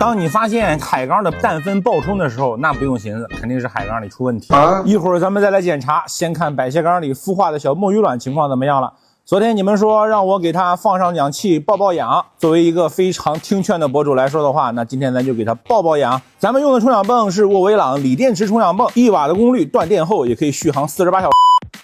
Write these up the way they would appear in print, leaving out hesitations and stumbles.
当你发现海缸的氮分爆冲的时候，那不用寻思，肯定是海缸里出问题。一会儿咱们再来检查，先看百蟹缸里孵化的小墨鱼卵情况怎么样了。昨天你们说让我给它放上氧气抱养，作为一个非常听劝的博主来说的话，那今天咱就给它抱养。咱们用的充氧泵是沃维朗锂电池充氧泵，1瓦的功率，断电后也可以续航48小时。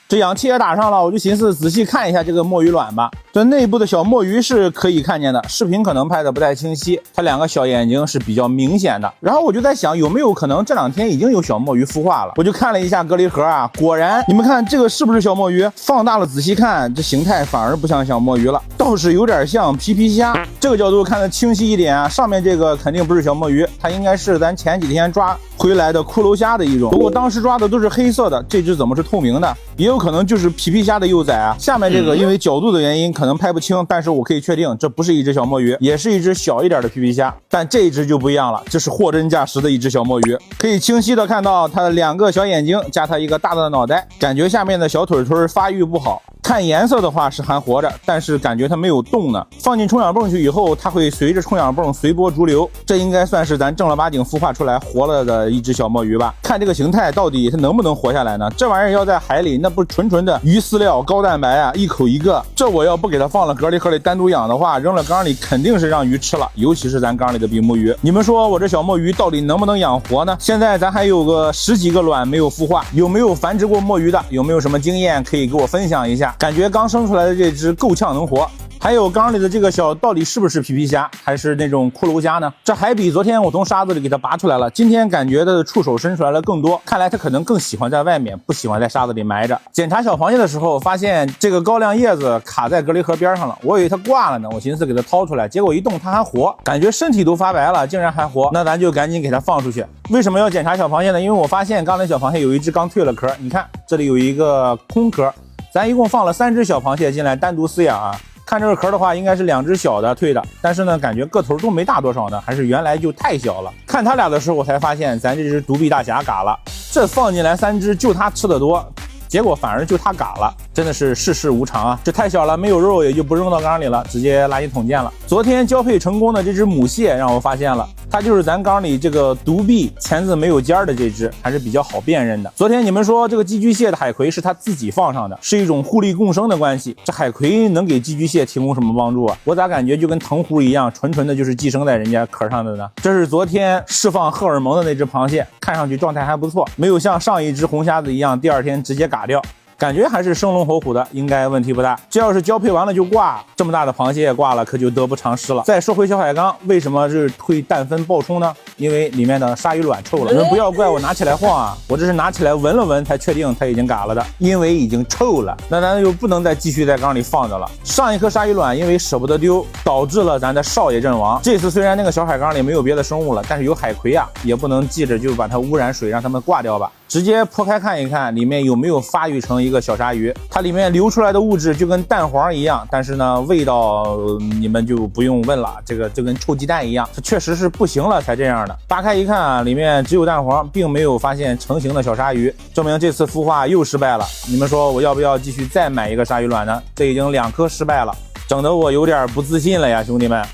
这氧气也打上了，我就寻思仔细看一下这个墨鱼卵吧。这内部的小墨鱼是可以看见的，视频可能拍的不太清晰，它2个小眼睛是比较明显的。然后我就在想，有没有可能这2天已经有小墨鱼孵化了？我就看了一下隔离盒啊，果然，你们看这个是不是小墨鱼？放大了仔细看，这形态反而不像小墨鱼了，倒是有点像皮皮虾。这个角度看得清晰一点啊，上面这个肯定不是小墨鱼，它应该是咱前几天抓回来的骷髅虾的一种。不过当时抓的都是黑色的，这只怎么是透明的？也有可能就是皮皮虾的幼崽啊。下面这个因为角度的原因可能拍不清，但是我可以确定这不是一只小墨鱼，也是一只小一点的皮皮虾。但这一只就不一样了，这是货真价实的一只小墨鱼，可以清晰的看到它的2个小眼睛加它一个大大的脑袋，感觉下面的小腿发育不好。看颜色的话是还活着，但是感觉它没有动呢。放进充氧泵去以后，它会随着充氧泵随波逐流，这应该算是咱正儿八经孵化出来活了的一只小墨鱼吧。看这个形态，到底它能不能活下来呢？这玩意儿要在海里，那不纯纯的鱼饲料高蛋白啊，一口一个。这我要不给它放了隔离盒里单独养的话，扔了缸里肯定是让鱼吃了，尤其是咱缸里的比目鱼。你们说我这小墨鱼到底能不能养活呢？现在咱还有个10几个卵没有孵化，有没有繁殖过墨鱼的？有没有什么经验可以给我分享一下？感觉刚生出来的这只够呛能活。还有缸里的这个小到底是不是皮皮虾还是那种骷髅虾呢？这还比昨天我从沙子里给它拔出来了，今天感觉它的触手伸出来了更多，看来它可能更喜欢在外面，不喜欢在沙子里埋着。检查小螃蟹的时候发现这个高粱叶子卡在隔离盒边上了，我以为它挂了呢，我寻思给它掏出来，结果一动它还活，感觉身体都发白了，竟然还活，那咱就赶紧给它放出去。为什么要检查小螃蟹呢？因为我发现刚才小螃蟹有一只刚蜕了壳，你看这里有一个空壳，咱一共放了3只小螃蟹进来单独饲养啊。看这个壳的话，应该是2只小的蜕的，但是呢，感觉个头都没大多少呢，还是原来就太小了。看它俩的时候，我才发现咱这只独臂大侠嘎了，这放进来3只，就它吃的多，结果反而就它嘎了，真的是世事无常啊！这太小了，没有肉，也就不扔到缸里了，直接垃圾桶见了。昨天交配成功的这只母蟹让我发现了，它就是咱缸里这个独臂钳子没有尖的这只，还是比较好辨认的。昨天你们说这个寄居蟹的海葵是它自己放上的，是一种互利共生的关系。这海葵能给寄居蟹提供什么帮助啊？我咋感觉就跟藤壶一样，纯纯的就是寄生在人家壳上的呢？这是昨天释放荷尔蒙的那只螃蟹，看上去状态还不错，没有像上一只红虾子一样第2天直接嘎掉。感觉还是生龙活虎的，应该问题不大。这要是交配完了就挂，这么大的螃蟹也挂了，可就得不偿失了。再说回小海缸，为什么是会氮分爆冲呢？因为里面的鲨鱼卵臭了。你们不要怪我拿起来晃啊，我这是拿起来闻了闻才确定它已经嘎了的，因为已经臭了。那咱就不能再继续在缸里放着了。上一颗鲨鱼卵因为舍不得丢，导致了咱的少爷阵亡。这次虽然那个小海缸里没有别的生物了，但是有海葵啊，也不能记着就把它污染水，让它们挂掉吧。直接剖开看一看，里面有没有发育成一个小鲨鱼。它里面流出来的物质就跟蛋黄一样，但是呢，味道你们就不用问了，这个就跟臭鸡蛋一样，它确实是不行了才这样的。扒开一看啊，里面只有蛋黄，并没有发现成型的小鲨鱼，证明这次孵化又失败了。你们说我要不要继续再买一个鲨鱼卵呢？这已经2颗失败了，整得我有点不自信了呀，兄弟们。